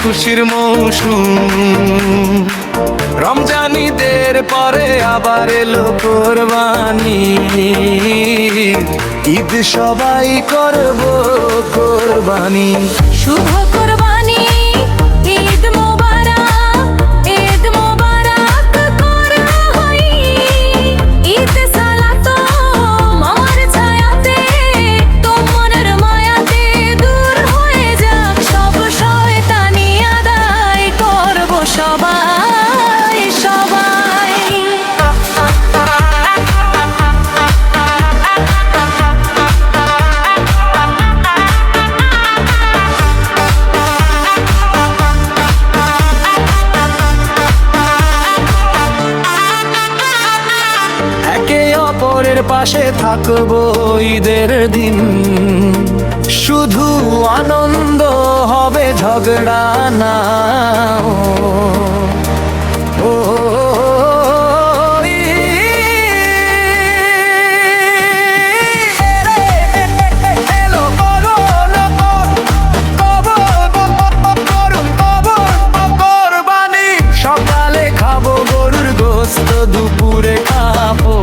খুশির মৌসুম। রমজান ঈদের পরে আবার এলো কোরবানি, ঈদ সবাই করব কোরবানি। শুভ কোরবানি, ঈদ মোবারক, ঈদ মোবারক করা হই। ঈদ সালাত আমার ছায়াতে, তোমার মায়াতে দূর হয়ে যাক সব শয়তানি, আদায় করব সবাই সবাই। একে অপরের পাশে থাকবো ঈদের দিন, শুধু আনন্দ হবে ঝগড়া না। ও সকালে খাবো গরুর গোস্ত, দুপুরে খাবো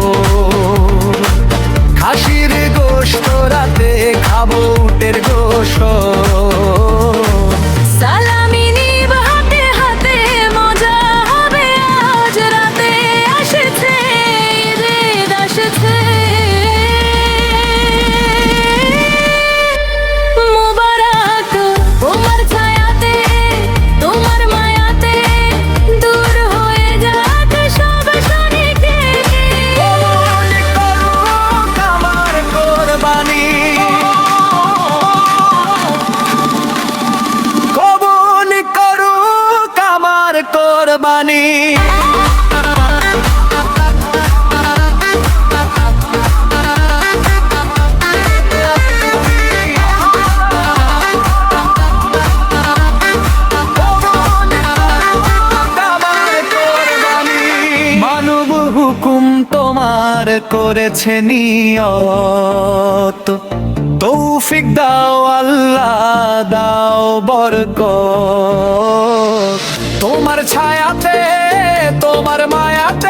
খাসির গোস্ত, রাতে খাবো উটের গোস্ত। সালামি নিব হাতে হাতে, মজা হবে আজ রাতে, আসছে ঈদ আসছে। মুবারক তোমার ছায়াতে, তোমার মায়াতে দূর হয়ে যাক সব শনিকে। কবুল করুক আমার কোরবানি, কবুল করুক আমার কোরবানি। মানব হুকুম তোমার করেছে নিয়ত, তৌফিক দাও আল্লাহ, দাও বরকত। তোমার ছায়াতে, তোমার মায়াতে